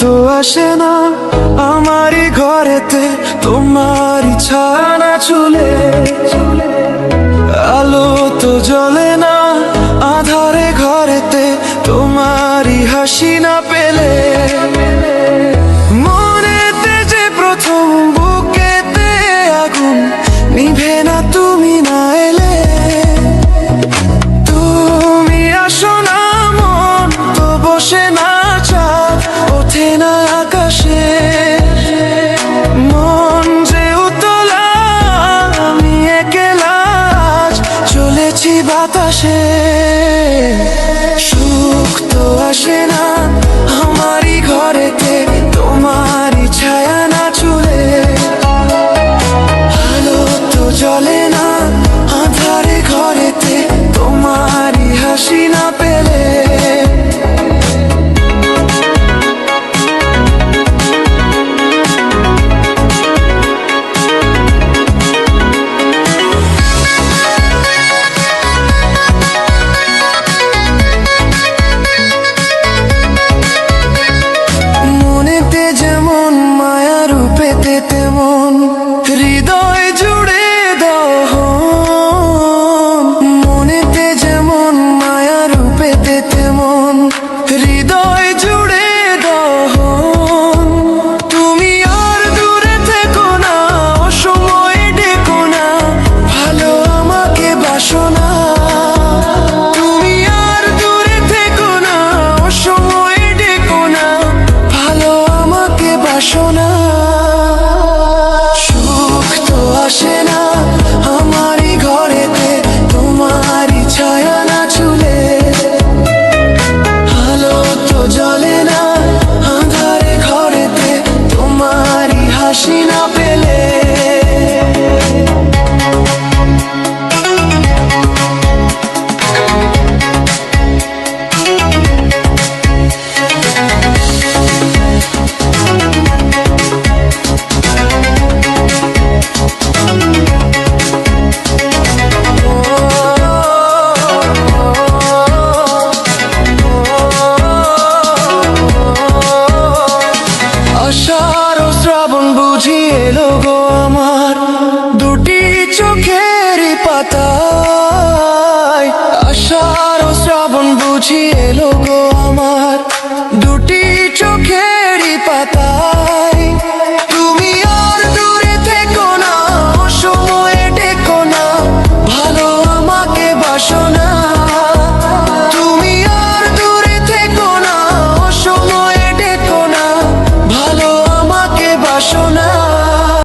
তো আসে না আমারই ঘরেতে, তোমারই ছানা চুলে। আলো তো জ্বলে না আধারে ঘরেতে, তোমারই হাসি না পেলে। মনেতে যে প্রথম বুকেতে আগুন নিভে না তুমি না এলে। তুমি আসো না মন তো বসে না চাঁদ ওঠে না আকাশে। মন যে উতলা আমি একলা আজ চলেছি বাতাসে।